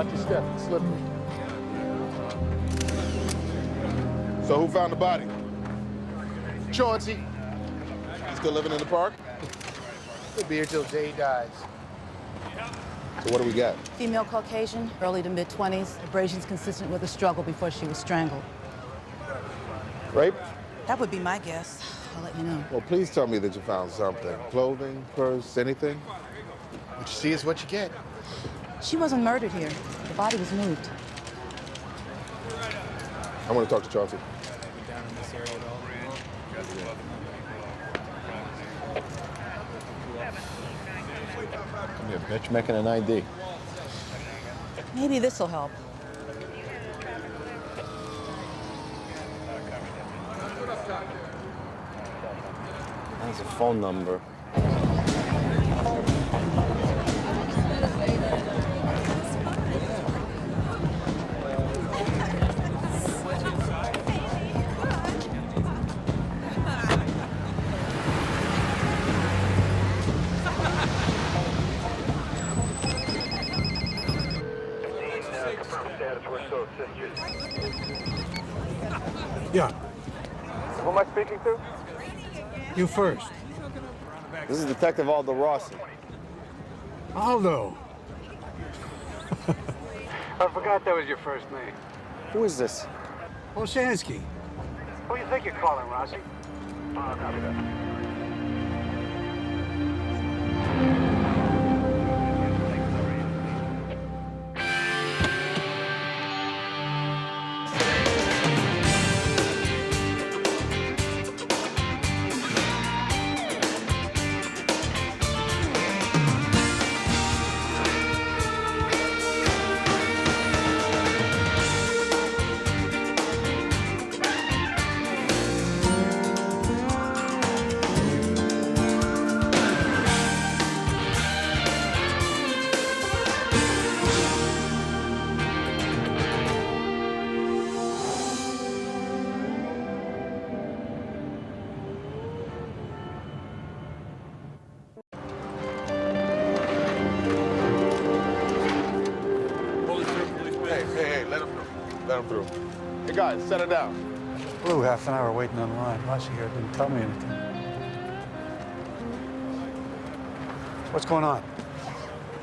Watch your step, it's slippery. So who found the body? Chauncey. Still living in the park? He'll be here till day dies. So what do we got? Female Caucasian, early to mid-20s. Abrasions consistent with a struggle before she was strangled. Rape? That would be my guess. I'll let you know. Well, please tell me that you found something. Clothing, purse, anything? What you see is what you get. She wasn't murdered here. The body was moved. I want to talk to Chauncey. Down in this area at all? Come here, bitch, making an ID. Maybe this'll help. That's a phone number. Yeah, Who am I speaking to? you first. This is Detective Aldo Rossi. Aldo. I forgot that was your first name. Who is this? Olshansky. Who do you think you're calling, Rossi? Copy that. Hey, let him through. Let him through. Hey, guys, set it down. Blew half an hour waiting on the line. Rossi here didn't tell me anything. What's going on?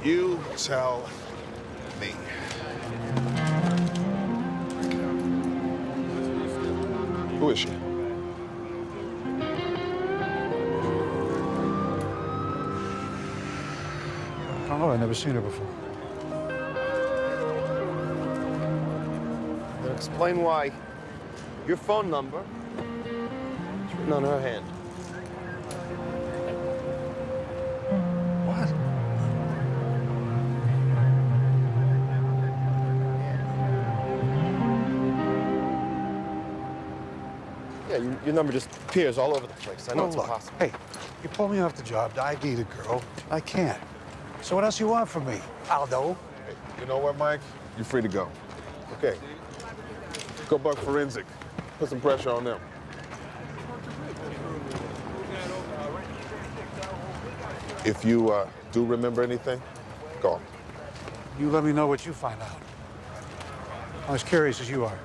You tell me. Who is she? I don't know. I've never seen her before. Then explain why your phone number is written on her hand. What? Yeah, your number just appears all over the place. I know it's look, impossible. Hey, you pulled me off the job to ID the girl. I can't. So what else you want from me, Aldo? Hey, you know what, Mike? You're free to go. Okay. Go buck forensic. Put some pressure on them. If you do remember anything, call. You let me know what you find out. I'm as curious as you are.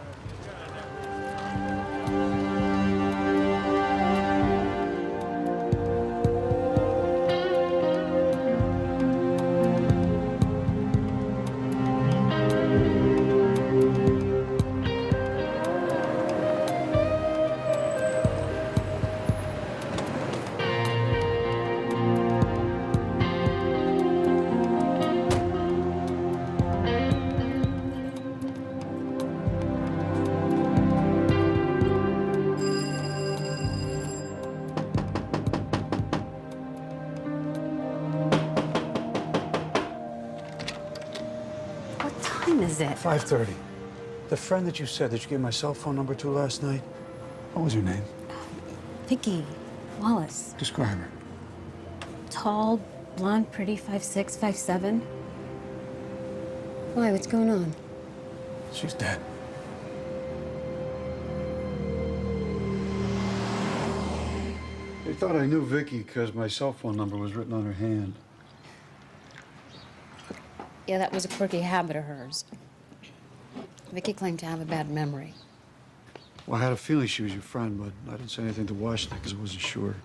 What time is it? 5:30. The friend that you said that you gave my cell phone number to last night, what was her name? Vicky Wallace. Describe her. Tall, blonde, pretty, 5'6", 5'7". Why, what's going on? She's dead. They thought I knew Vicky because my cell phone number was written on her hand. Yeah, that was a quirky habit of hers. Vicky claimed to have a bad memory. Well, I had a feeling she was your friend, but I didn't say anything to Washington because I wasn't sure.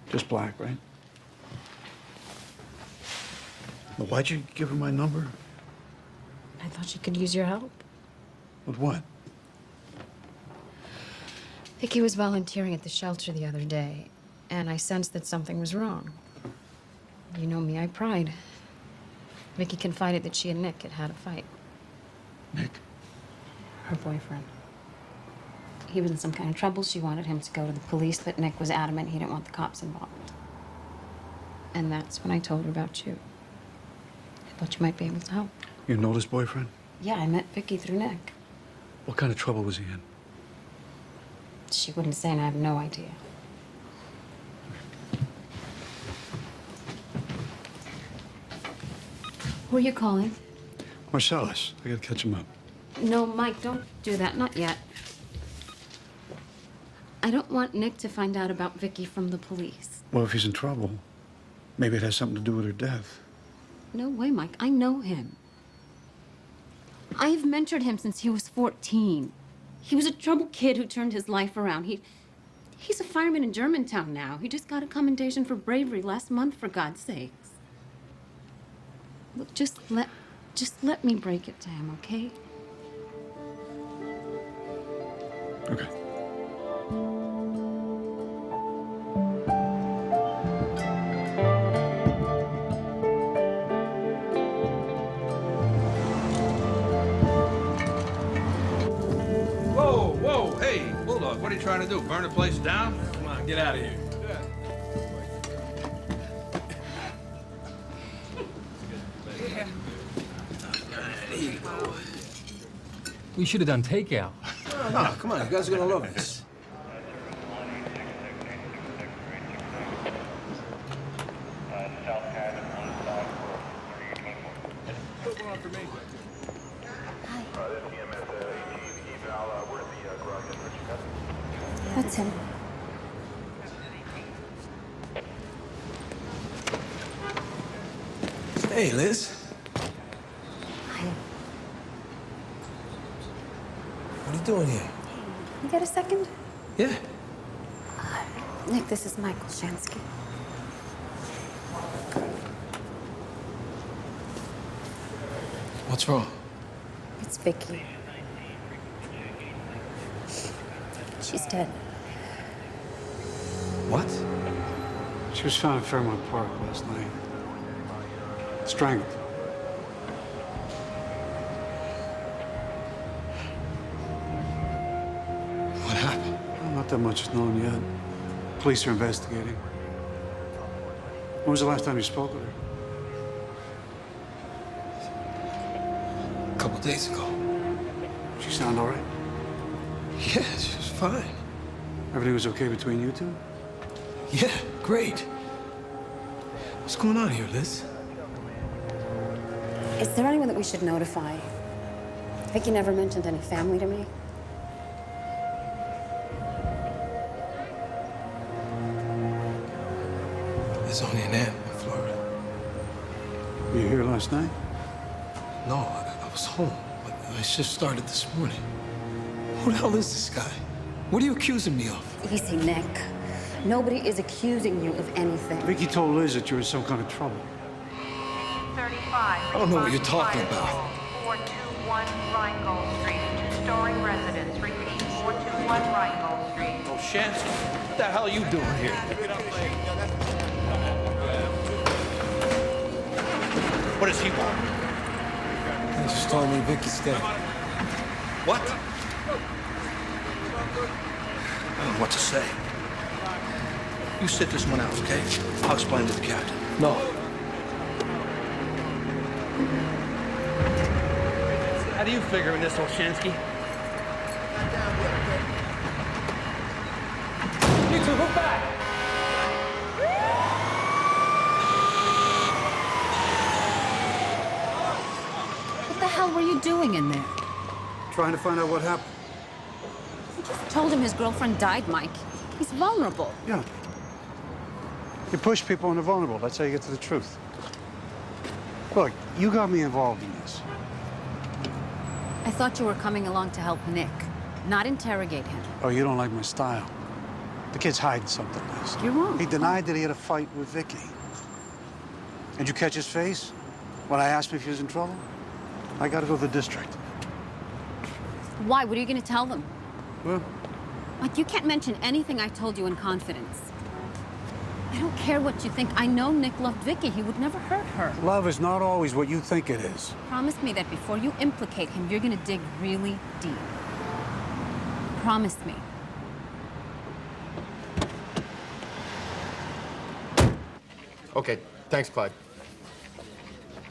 Just black, right? Well, why'd you give her my number? I thought she could use your help. With what? Vicky was volunteering at the shelter the other day, and I sensed that something was wrong. You know me, I pried. Vicky confided that she and Nick had had a fight. Nick? Her boyfriend. He was in some kind of trouble. She wanted him to go to the police, but Nick was adamant he didn't want the cops involved. And that's when I told her about you. I thought you might be able to help. You know this boyfriend? Yeah, I met Vicky through Nick. What kind of trouble was he in? She wouldn't say, and I have no idea. Who are you calling? Marcellus. I gotta catch him up. No, Mike, don't do that. Not yet. I don't want Nick to find out about Vicky from the police. Well, if he's in trouble, maybe it has something to do with her death. No way, Mike. I know him. I've mentored him since he was 14. He was a troubled kid who turned his life around. He's a fireman in Germantown now. He just got a commendation for bravery last month, for God's sakes. Look, just let me break it to him, okay? Okay. Whoa, whoa, hey, Bulldog, what are you trying to do? Burn the place down? Come on, get out of here. We should have done takeout. No, come on, you guys are gonna love this. That's him. Hey, Liz. Hi. What are you doing here? You got a second? Yeah. Nick, this is Michael Shansky. What's wrong? It's Vicky. She's dead. What? She was found in Fairmount Park last night. Strangled. What happened? Well, not that much is known yet. Police are investigating. When was the last time you spoke with her? A couple days ago. She sound all right? Yeah, she was fine. Everything was okay between you two? Yeah, great. What's going on here, Liz? Is there anyone that we should notify? Vicky never mentioned any family to me. There's only an aunt in Florida. Were you here last night? No, I was home, but my shift started this morning. Who the hell is this guy? What are you accusing me of? Easy, Nick. Nobody is accusing you of anything. Vicky told Liz that you were in some kind of trouble. I don't know what you're talking about. 421 Rheingold Street, two-story residence. Repeat, 421 Rheingold Street. Oh, Shansky, what the hell are you doing here? What does he want? They just told me Vicky's dead. What? I don't know what to say. You sit this one out, okay? I'll explain to the captain. No. How do you figure in this, Olshansky? You two, look back! What the hell were you doing in there? Trying to find out what happened. You just told him his girlfriend died, Mike. He's vulnerable. Yeah. You push people when they're vulnerable. That's how you get to the truth. Look, you got me involved in this. I thought you were coming along to help Nick, not interrogate him. Oh, you don't like my style. The kid's hiding something, Liz. You're wrong. He denied that he had a fight with Vicky. Did you catch his face when I asked him if he was in trouble? I gotta go to the district. Why? What are you going to tell them? Well, Like, you can't mention anything I told you in confidence. I don't care what you think. I know Nick loved Vicky. He would never hurt her. love is not always what you think it is. Promise me that before you implicate him, you're going to dig really deep. Promise me. Okay, thanks, Clyde.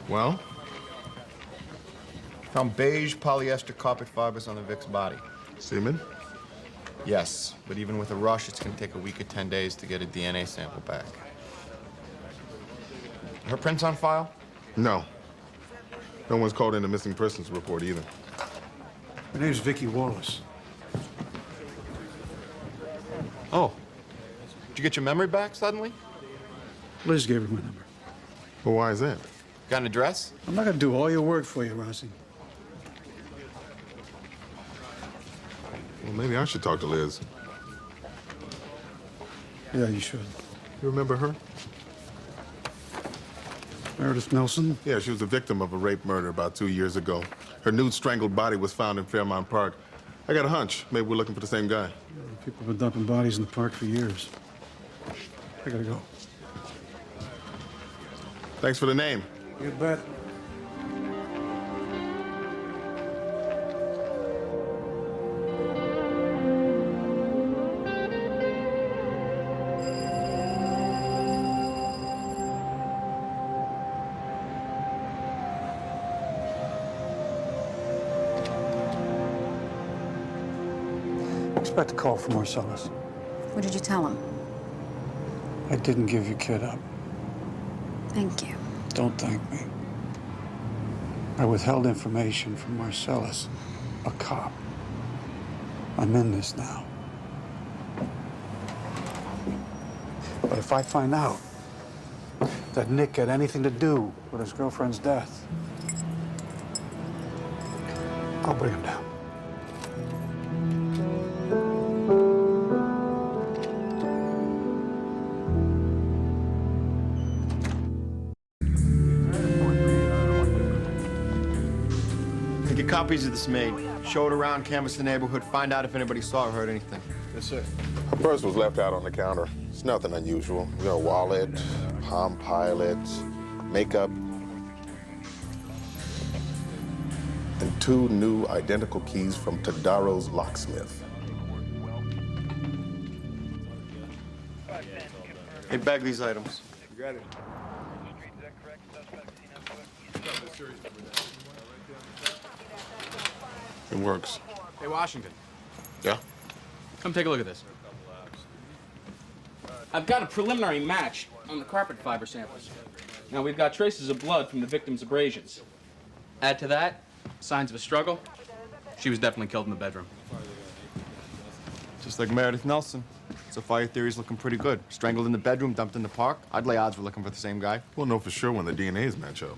Well? Found beige polyester carpet fibers on the Vic's body. Semen? Yes, but even with a rush, it's gonna take a week or 10 days to get a DNA sample back. Her prints on file? No. No one's called in a missing persons report either. Her name's Vicky Wallace. Oh. Did you get your memory back suddenly? Liz gave her my number. Well, why is that? Got an address? I'm not gonna do all your work for you, Rossi. Well, maybe I should talk to Liz. Yeah, you should. You remember her? Meredith Nelson? Yeah, she was a victim of a rape murder about 2 years ago. Her nude, strangled body was found in Fairmount Park. I got a hunch. Maybe we're looking for the same guy. People have been dumping bodies in the park for years. I gotta go. Thanks for the name. You bet. Expect a call from Marcellus. What did you tell him? I didn't give your kid up. Thank you. Don't thank me. I withheld information from Marcellus, a cop. I'm in this now. But if I find out that Nick had anything to do with his girlfriend's death, I'll bring him down. Get copies of this made. Show it around, canvass the neighborhood, find out if anybody saw or heard anything. Yes, sir. Her purse was left out on the counter. It's nothing unusual. You know, wallet, Palm Pilot, makeup, and 2 new identical keys from Tadaro's locksmith. Hey, bag these items. You got it. It works. Hey, Washington, Yeah? come take a look at this. I've got a preliminary match on the carpet fiber samples. Now, we've got traces of blood from the victim's abrasions. Add to that, signs of a struggle. She was definitely killed in the bedroom. Just like Meredith Nelson. So far, your theory's looking pretty good. Strangled in the bedroom, dumped in the park. I'd lay odds we're looking for the same guy. We'll know for sure when the DNAs match up.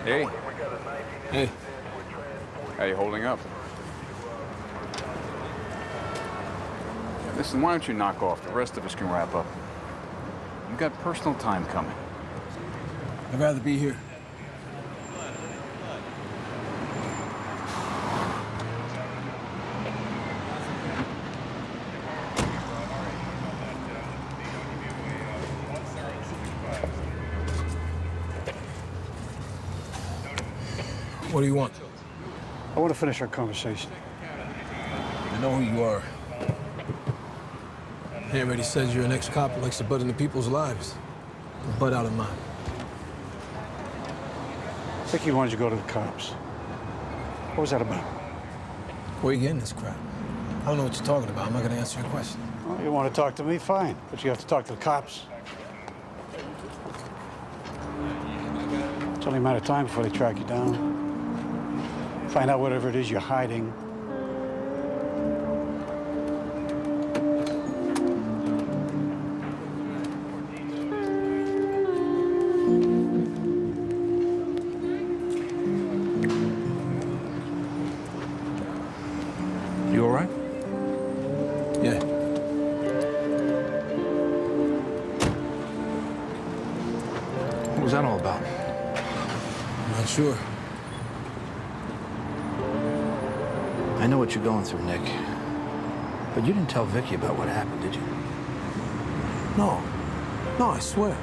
Hey. Hey. How you holding up? Listen, why don't you knock off? The rest of us can wrap up. You got personal time coming. I'd rather be here. What do you want? I want to finish our conversation. I know who you are. He already says you're an ex-cop who likes to butt into people's lives. Butt out of mine. Vicky wanted you to go to the cops. What was that about? Where are you getting this crap? I don't know what you're talking about. I'm not gonna answer your question. Well, you want to talk to me? Fine. But you have to talk to the cops. It's only a matter of time before they track you down. Find out whatever it is you're hiding. was that all about? I'm not sure. I know what you're going through, Nick. But you didn't tell Vicky about what happened, did you? No. No, I swear.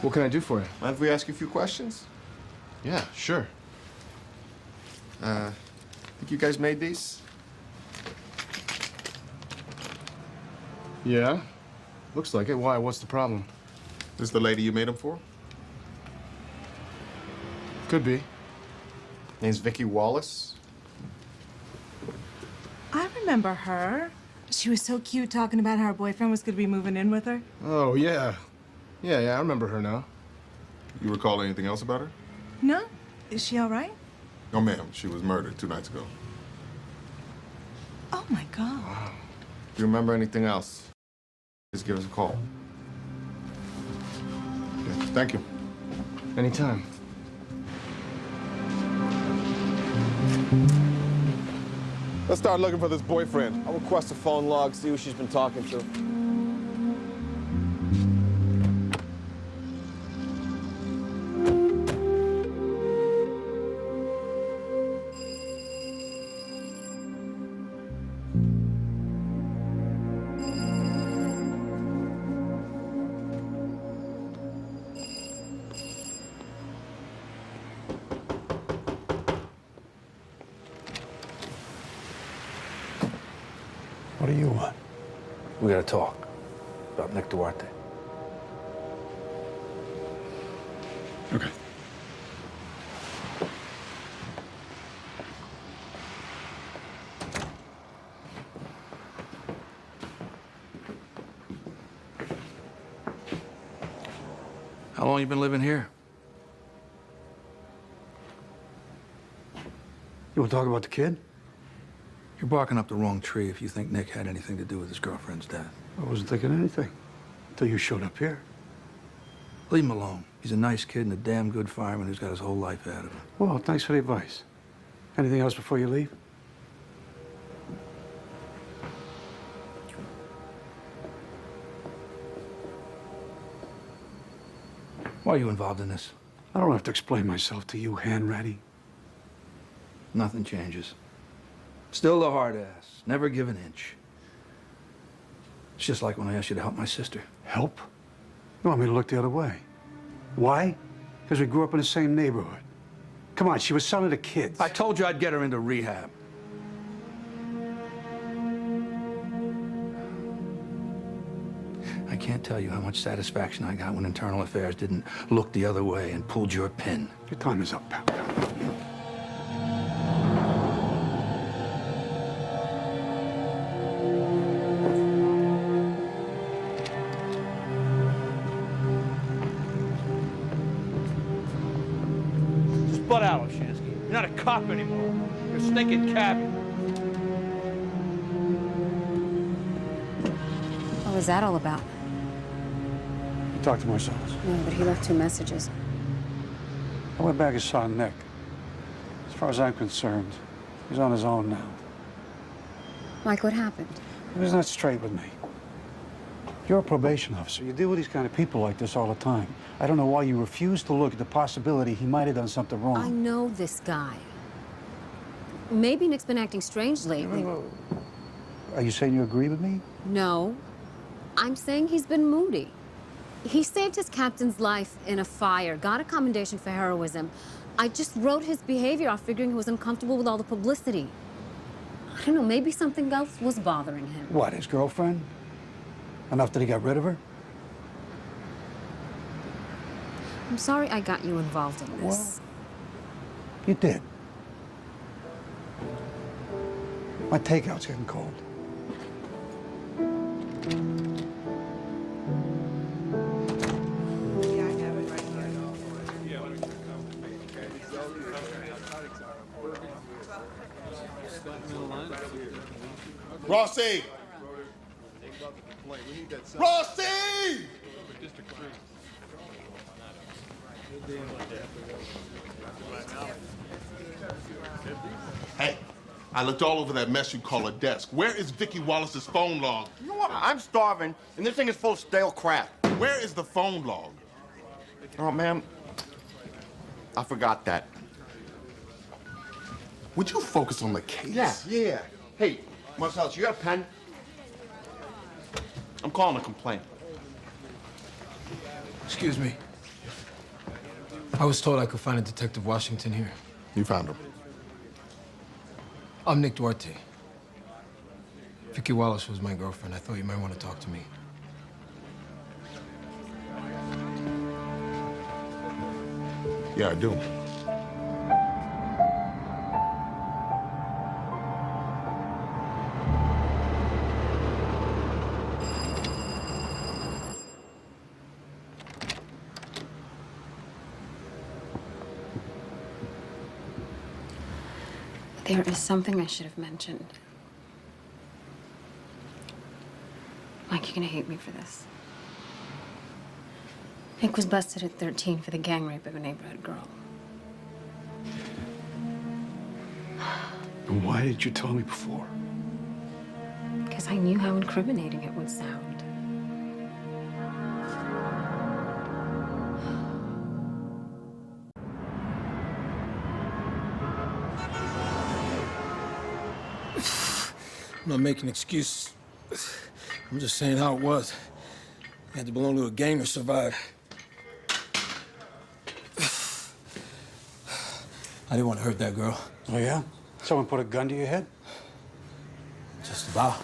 What can I do for you? Mind if we ask you a few questions? Yeah, sure. Think you guys made these? Yeah. Looks like it. Why? What's the problem? This the lady you made them for? Could be. Name's Vicky Wallace. I remember her. She was so cute talking about how her boyfriend was going to be moving in with her. Oh, yeah. Yeah, I remember her now. You recall anything else about her? No? Is she all right? No, ma'am. She was murdered 2 nights ago. Oh, my God. Wow. If you remember anything else, just give us a call. Okay, thank you. Anytime. Let's start looking for this boyfriend. I'll request a phone log, see who she's been talking to. What do you want? We gotta talk about Nick Duarte. Okay. How long you been living here? You want to talk about the kid? You're barking up the wrong tree if you think Nick had anything to do with his girlfriend's death. I wasn't thinking anything until you showed up here. Leave him alone. He's a nice kid and a damn good fireman who's got his whole life ahead of him. Well, thanks for the advice. Anything else before you leave? Why are you involved in this? I don't have to explain myself to you, hand-ratty. Nothing changes. Still the hard ass. Never give an inch. It's just like when I asked you to help my sister. Help? You want me to look the other way? Why? Because we grew up in the same neighborhood. Come on, she was selling to kids. I told you I'd get her into rehab. I can't tell you how much satisfaction I got when Internal Affairs didn't look the other way and pulled your pin. Your time is up, pal. Butt out, Shansky. You're not a cop anymore. You're a stinking cabbie. What was that all about? You talked to Marcellus. No, but he left 2 messages. I went back and saw Nick. As far as I'm concerned, he's on his own now. Mike, what happened? He was not straight with me. You're a probation officer. You deal with these kind of people like this all the time. I don't know why you refuse to look at the possibility he might have done something wrong. I know this guy. Maybe Nick's been acting strange lately. Are you saying you agree with me? No. I'm saying he's been moody. He saved his captain's life in a fire, got a commendation for heroism. I just wrote his behavior off, figuring he was uncomfortable with all the publicity. I don't know, maybe something else was bothering him. What, his girlfriend? Enough that he got rid of her? I'm sorry I got you involved in this. Well, you did. My takeout's getting cold. Rossi! Rossi! Hey, I looked all over that mess you call a desk. Where is Vicky Wallace's phone log? You know what? I'm starving, and this thing is full of stale crap. Where is the phone log? Oh, man. I forgot that. Would you focus on the case? Yeah. Hey, Marcellus, you got a pen? I'm calling a complaint. Excuse me. I was told I could find a Detective Washington here. You found him. I'm Nick Duarte. Vicky Wallace was my girlfriend. I thought you might want to talk to me. Yeah, I do. There is something I should have mentioned. Mike, you're gonna hate me for this. Nick was busted at 13 for the gang rape of a neighborhood girl. And why did you tell me before? Because I knew how incriminating it would sound. I'm not making excuses. I'm just saying how it was. You had to belong to a gang to survive. I didn't want to hurt that girl. Oh, yeah? Someone put a gun to your head? Just about.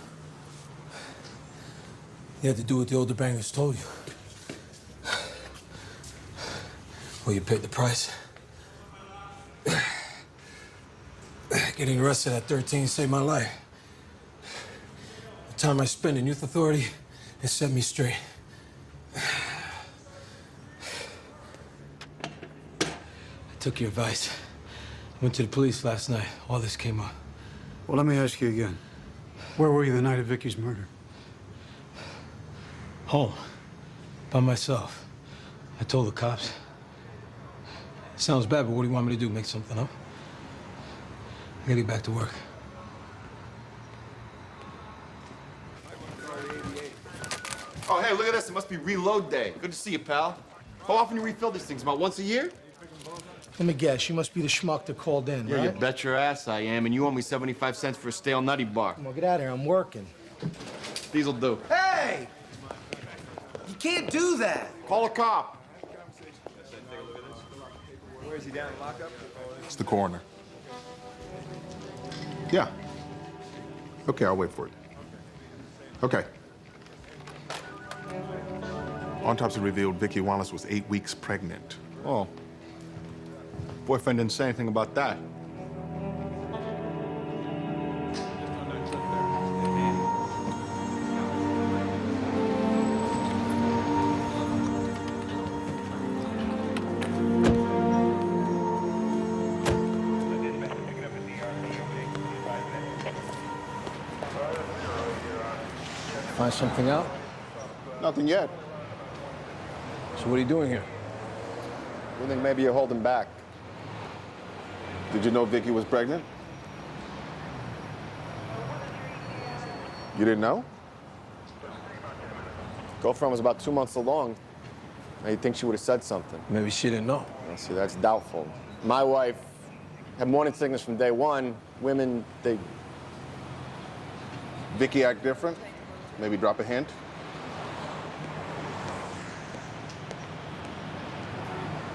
You had to do what the older bangers told you. Well, you paid the price. Getting arrested at 13 saved my life. The time I spent in youth authority, it set me straight. I took your advice. Went to the police last night. All this came up. Well, let me ask you again. Where were you the night of Vicky's murder? Home. By myself. I told the cops. It sounds bad, but what do you want me to do? Make something up? I gotta get back to work. Oh, hey, look at this. It must be reload day. Good to see you, pal. How often do you refill these things? About once a year? Let me guess, you must be the schmuck that called in, Yeah, right? you bet your ass I am, and you owe me 75 cents for a stale nutty bar. Come on, get out of here. I'm working. These'll do. Hey! You can't do that. Call a cop. Where is he, down in lockup? It's the coroner. Yeah. Okay, I'll wait for it. Okay. Autopsy revealed Vicky Wallace was 8 weeks pregnant. Oh. Boyfriend didn't say anything about that. Find something out? Nothing yet. So what are you doing here? We think maybe you're holding back. Did you know Vicky was pregnant? You didn't know? Girlfriend was about 2 months along. Now, you'd think she would have said something. Maybe she didn't know. Well, see, that's doubtful. My wife had morning sickness from day one. Women, they... Vicky act different? Maybe drop a hint?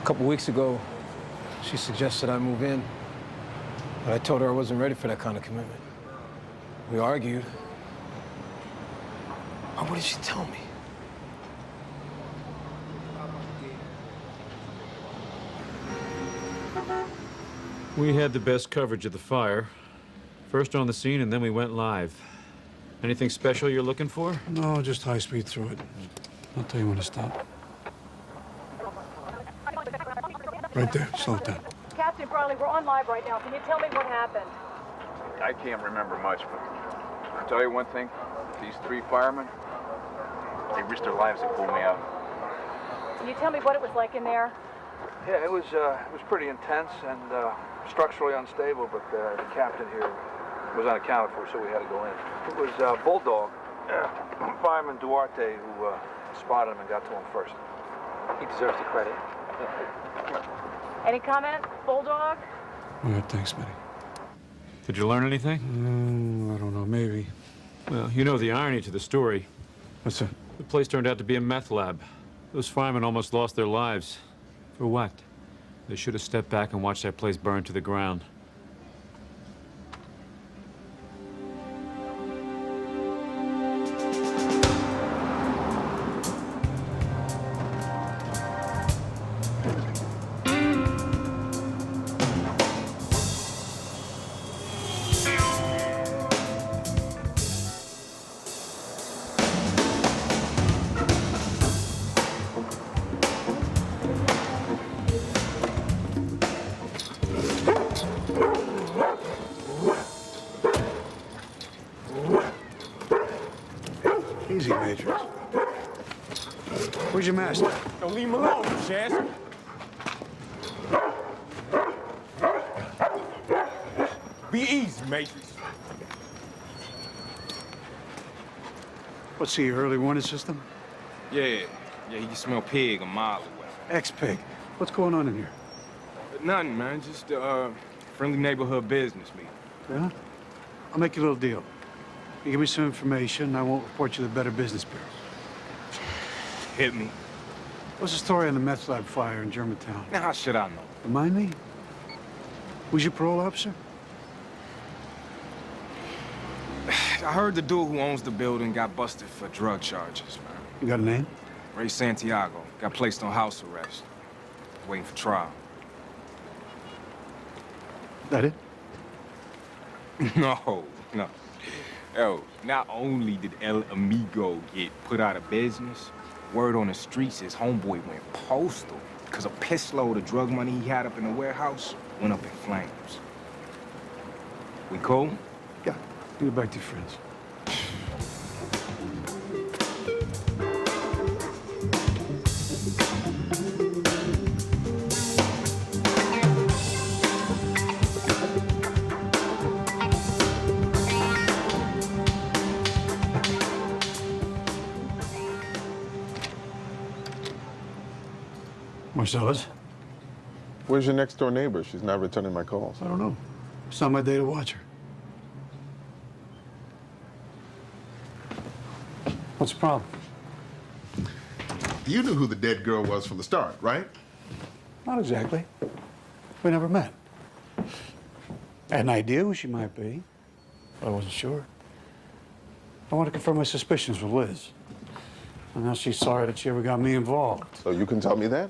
A couple weeks ago, she suggested I move in. But I told her I wasn't ready for that kind of commitment. We argued. Oh, what did she tell me? We had the best coverage of the fire. First on the scene, and then we went live. Anything special you're looking for? No, just high speed through it. I'll tell you when to stop. Right there, slow it down. Captain Farley, we're on live right now. Can you tell me what happened? I can't remember much, but I'll tell you one thing. These 3 firemen, they risked their lives to pull me out. Can you tell me what it was like in there? Yeah, it was pretty intense and structurally unstable, but the captain here was unaccounted for, so we had to go in. It was Bulldog, Fireman Duarte, who spotted him and got to him first. He deserves the credit. Any comments, Bulldog? All right, thanks, Smitty. Did you learn anything? I don't know, maybe. Well, you know the irony to the story. What's that? The place turned out to be a meth lab. Those firemen almost lost their lives. For what? They should have stepped back and watched that place burn to the ground. Easy, Major. Where's your master? Don't leave him alone, Chance. Be easy, Matrix. What's the early warning system? Yeah, he can smell pig a mile away. Ex-pig. What's going on in here? Nothing, man. Just friendly neighborhood business meeting. Yeah? I'll make you a little deal. You give me some information, and I won't report you to the Better Business Bureau. Hit me. What's the story on the meth lab fire in Germantown? Now, how should I know? Remind me? Who's your parole officer? I heard the dude who owns the building got busted for drug charges, man. You got a name? Ray Santiago. Got placed on house arrest. Waiting for trial. That it? No. Yo, not only did El Amigo get put out of business, word on the streets is homeboy went postal because a piss load of drug money he had up in the warehouse went up in flames. We cool? Yeah. Get back to your friends. Marcellus? Where's your next door neighbor? She's not returning my calls. I don't know. It's not my day to watch her. What's the problem? You knew who the dead girl was from the start, right? Not exactly. We never met. I had an idea who she might be, but I wasn't sure. I want to confirm my suspicions with Liz. And now she's sorry that she ever got me involved. So you can tell me that?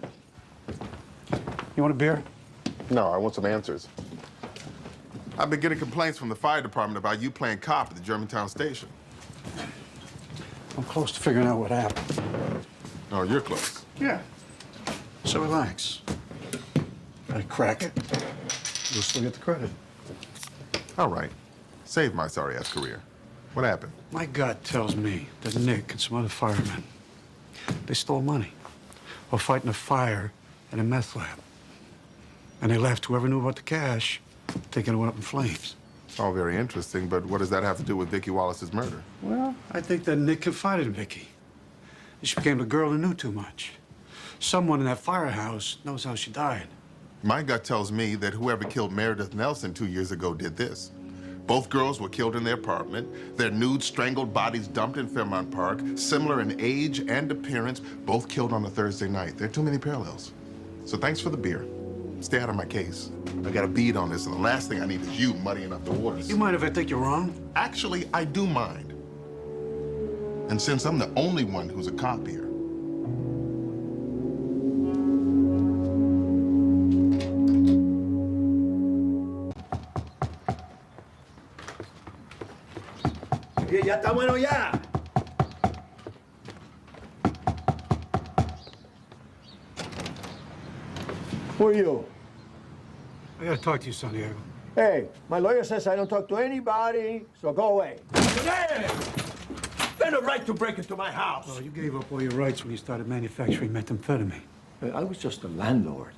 You want a beer? No, I want some answers. I've been getting complaints from the fire department about you playing cop at the Germantown station. I'm close to figuring out what happened. Oh, you're close. Yeah. So relax. I crack it, you'll still get the credit. All right. Save my sorry-ass career. What happened? My gut tells me that Nick and some other firemen, they stole money while fighting a fire in a meth lab. And they left whoever knew about the cash, thinking it went up in flames. All very interesting, but what does that have to do with Vicki Wallace's murder? Well, I think that Nick confided in Vicki. She became the girl who knew too much. Someone in that firehouse knows how she died. My gut tells me that whoever killed Meredith Nelson 2 years ago did this. Both girls were killed in their apartment, their nude, strangled bodies dumped in Fairmount Park, similar in age and appearance, both killed on a Thursday night. There are too many parallels. So thanks for the beer. Stay out of my case. I got a bead on this, and the last thing I need is you muddying up the waters. You mind if I think you're wrong? Actually, I do mind. And since I'm the only one who's a cop here, Ya está bueno ya. Who are you? I gotta talk to you, Santiago. Hey, my lawyer says I don't talk to anybody, so go away. Hey! You had no right to break into my house. Oh, you gave up all your rights when you started manufacturing methamphetamine. I was just a landlord.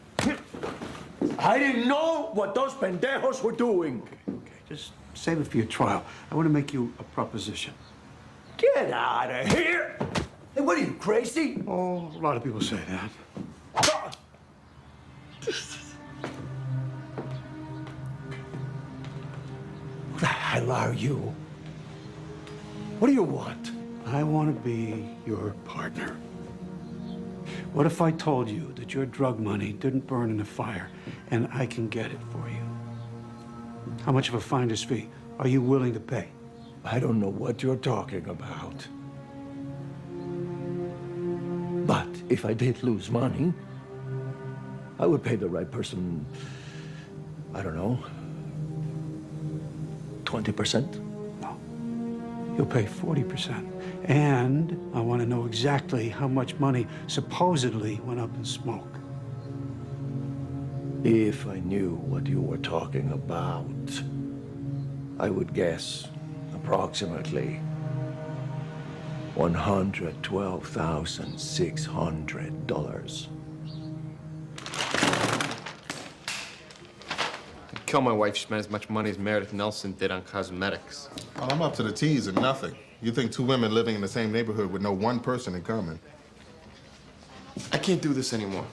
I didn't know what those pendejos were doing. Okay, just save it for your trial. I want to make you a proposition. Get out of here! Hey, what are you, crazy? Oh, a lot of people say that. Who the hell are you? What do you want? I want to be your partner. What if I told you that your drug money didn't burn in a fire and I can get it for you? How much of a finder's fee are you willing to pay? I don't know what you're talking about. But if I did lose money, I would pay the right person, I don't know, 20%? No. You'll pay 40%. And I want to know exactly how much money supposedly went up in smoke. If I knew what you were talking about, I would guess approximately $112,600. Kill my wife, spent as much money as Meredith Nelson did on cosmetics. Well, I'm up to the T's and nothing. You think two women living in the same neighborhood with no one person in common? I can't do this anymore.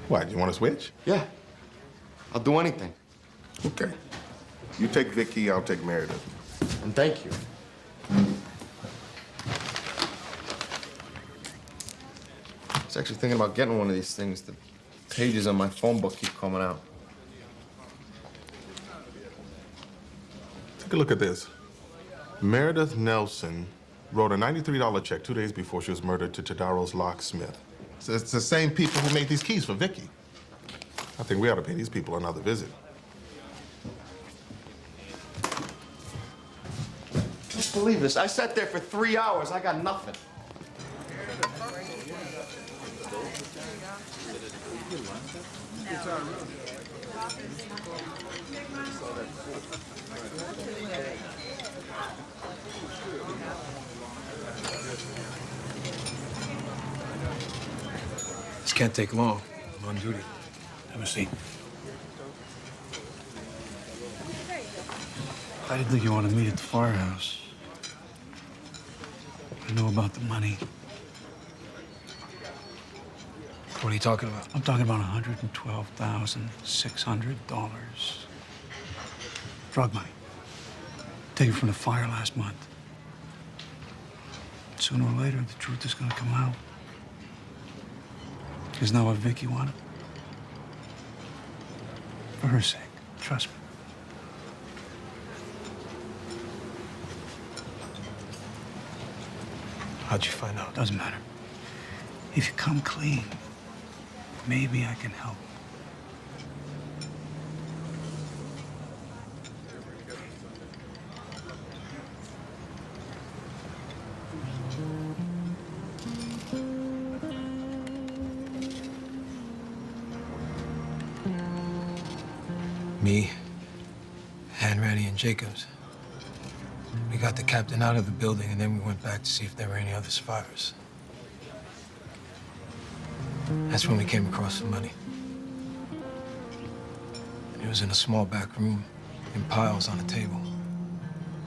What, you want to switch? Yeah. I'll do anything. Okay. You take Vicky, I'll take Meredith. And thank you. I was actually thinking about getting one of these things. The pages on my phone book keep coming out. Take a look at this. Meredith Nelson wrote a $93 check 2 days before she was murdered to Tadaro's locksmith. So it's the same people who made these keys for Vicky. I think we ought to pay these people another visit. Can't believe this. I sat there for 3 hours. I got nothing. This can't take long. I'm on duty. Have a seat. I didn't think you wanted to meet at the firehouse. I know about the money. What are you talking about? I'm talking about $112,600. Drug money. Taken from the fire last month. Sooner or later, the truth is going to come out. Isn't that what Vicky wanted? For her sake, trust me. How'd you find out? Doesn't matter. If you come clean, maybe I can help. Me, Hanratty, and Jacobs. We got the captain out of the building, and then we went back to see if there were any other survivors. That's when we came across the money. It was in a small back room, in piles on a table.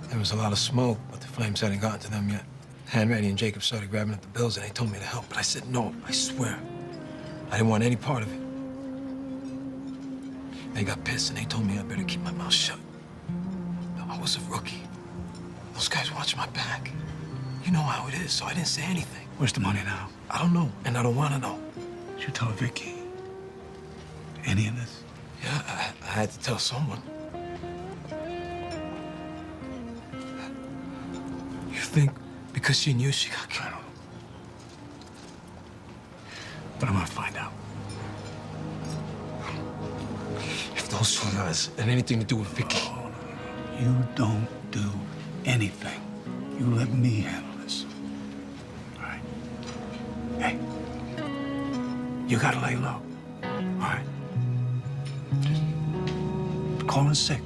There was a lot of smoke, but the flames hadn't gotten to them yet. Hanratty and Jacobs started grabbing at the bills, and they told me to help, but I said no, I swear. I didn't want any part of it. They got pissed, and they told me I better keep my mouth shut. I was a rookie. Those guys watch my back. You know how it is, so I didn't say anything. Where's the money now? I don't know, and I don't want to know. Did you tell Vicky any of this? Yeah, I had to tell someone. You think because she knew she got killed? But I'm gonna find out. If those two guys had anything to do with Vicky. You don't do anything. You let me handle this. All right? Hey, you gotta lay low. All right? Just call in sick.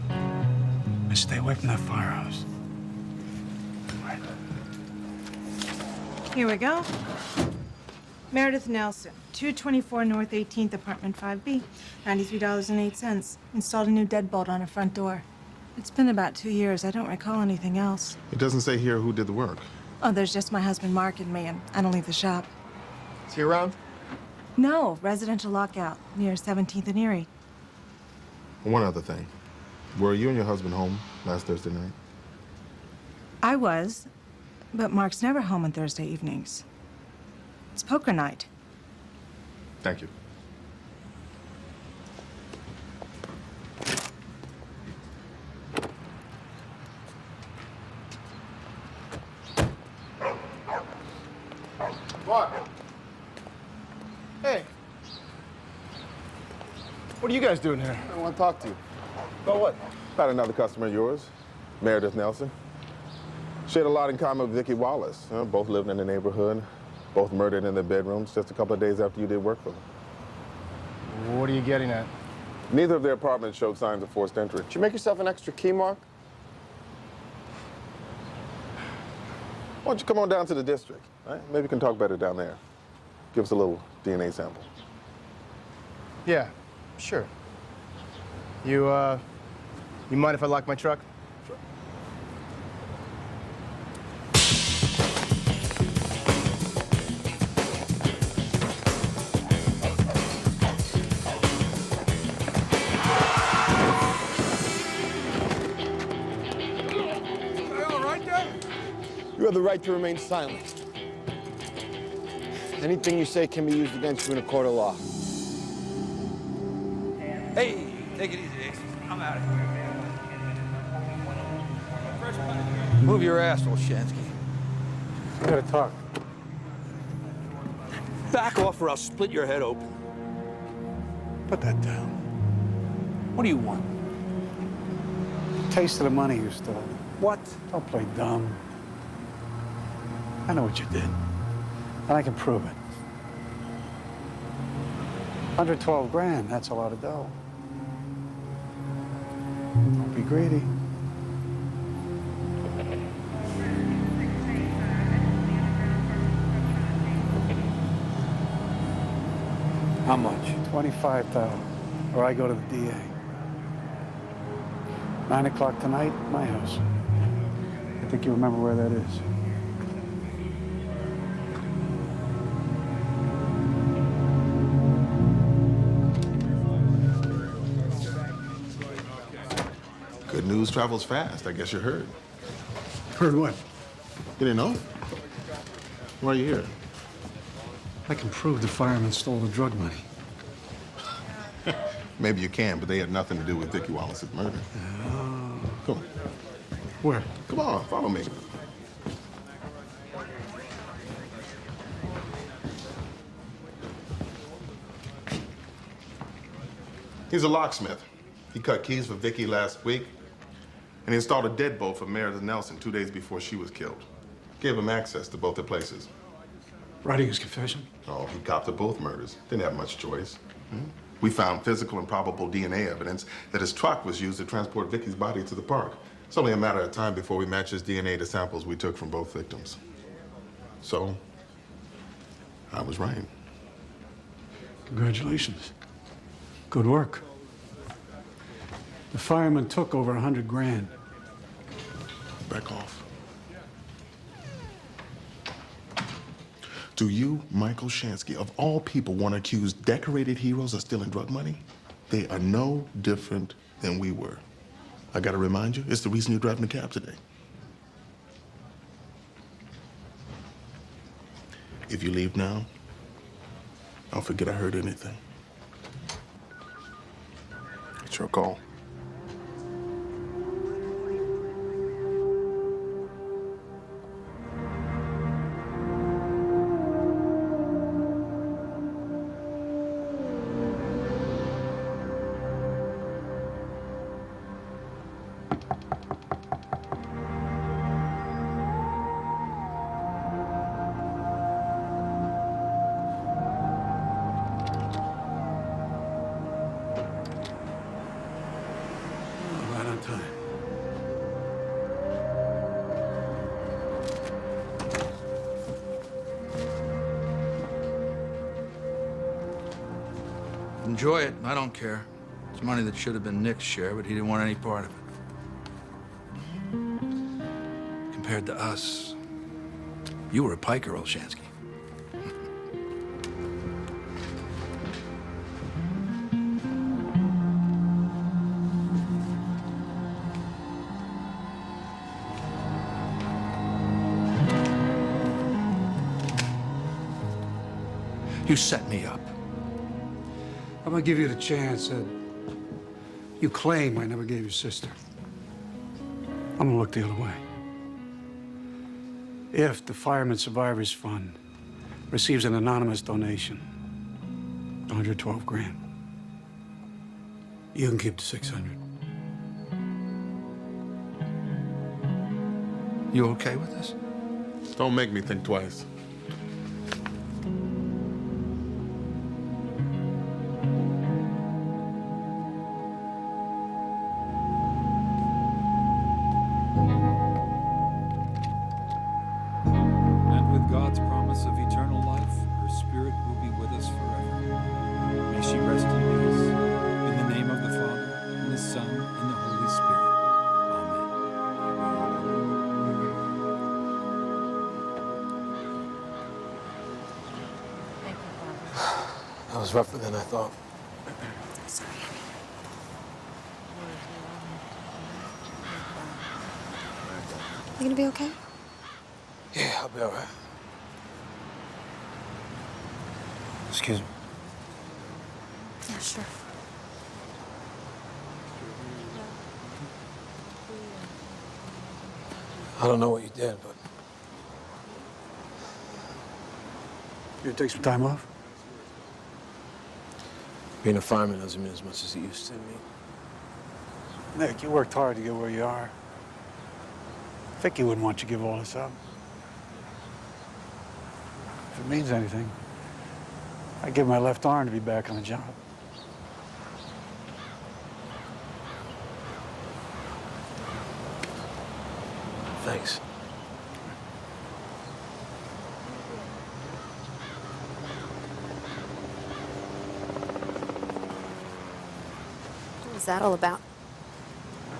And stay away from that firehouse. All right? Here we go. Meredith Nelson, 224 North 18th, apartment 5B, $93.08. Installed a new deadbolt on her front door. It's been about 2 years. I don't recall anything else. It doesn't say here who did the work. Oh, there's just my husband Mark and me, and I don't leave the shop. Is he around? No, residential lockout near 17th and Erie. One other thing. Were you and your husband home last Thursday night? I was, but Mark's never home on Thursday evenings. It's poker night. Thank you. What? Hey. What are you guys doing here? I want to talk to you. About what? About another customer of yours, Meredith Nelson. She had a lot in common with Vicki Wallace. Both lived in the neighborhood, both murdered in their bedrooms just a couple of days after you did work for them. What are you getting at? Neither of their apartments showed signs of forced entry. Did you make yourself an extra key, Mark? Why don't you come on down to the district? Right? Maybe we can talk better down there. Give us a little DNA sample. Yeah, sure. You mind if I lock my truck? Sure. You have the right to remain silent. Anything you say can be used against you in a court of law. Hey, take it easy, Ace. I'm out of here. Move your asshole, Shansky. We gotta talk. Back off or I'll split your head open. Put that down. What do you want? Taste of the money you stole. What? Don't play dumb. I know what you did, and I can prove it. 112 grand, that's a lot of dough. Don't be greedy. How much? 25,000, or I go to the DA. 9 o'clock tonight, my house. I think you remember where that is. Good news travels fast. I guess you heard. Heard what? You didn't know? Why are you here? I can prove the fireman stole the drug money. Maybe you can, but they had nothing to do with Vicki Wallace's murder. Come on. Where? Come on, follow me. He's a locksmith. He cut keys for Vicki last week, and he installed a deadbolt for Meredith Nelson 2 days before she was killed. Gave him access to both their places. Writing his confession? Oh, he copped to both murders. Didn't have much choice. We found physical and probable DNA evidence that his truck was used to transport Vicki's body to the park. It's only a matter of time before we match his DNA to samples we took from both victims. So, I was right. Congratulations. Good work. The fireman took over 100 grand. Back off. Do you, Michael Shansky, of all people, want to accuse decorated heroes of stealing drug money? They are no different than we were. I gotta remind you, it's the reason you're driving the cab today. If you leave now, I'll forget I heard anything. It's your call. enjoy it. I don't care. It's money that should have been Nick's share, but he didn't want any part of it. Compared to us, you were a piker, Olshansky. You set me up. I'm gonna give you the chance that you claim I never gave your sister. I'm gonna look the other way. If the Fireman Survivors Fund receives an anonymous donation, 112 grand, you can keep the 600. You okay with this? Don't make me think twice. And with God's promise of eternal life, her spirit will be with us forever. May she rest in peace. In the name of the Father, and the Son, and the Holy Spirit. That was rougher than I thought. Sorry. You gonna be okay? Yeah, I'll be all right. Excuse me. Yeah, sure. I don't know what you did, but You gonna take some time off? being a fireman doesn't mean as much as it used to me. Nick, you worked hard to get where you are. Vicky wouldn't want you to give all this up. If it means anything, I'd give my left arm to be back on the job. Thanks. What was that all about?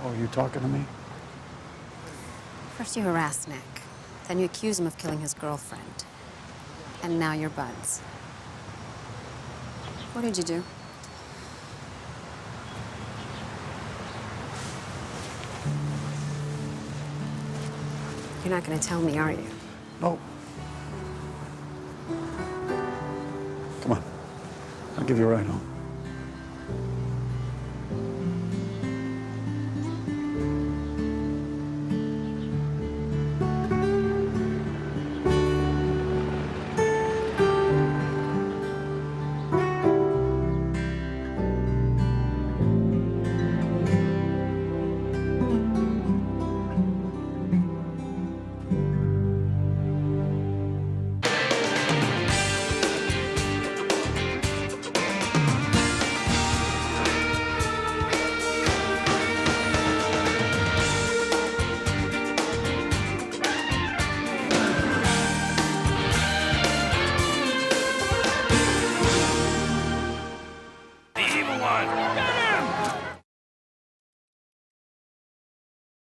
Oh, you talking to me? First you harassed Nick, then you accuse him of killing his girlfriend. And now you're buds. What did you do? You're not gonna tell me, are you? No. Come on. I'll give you a ride home.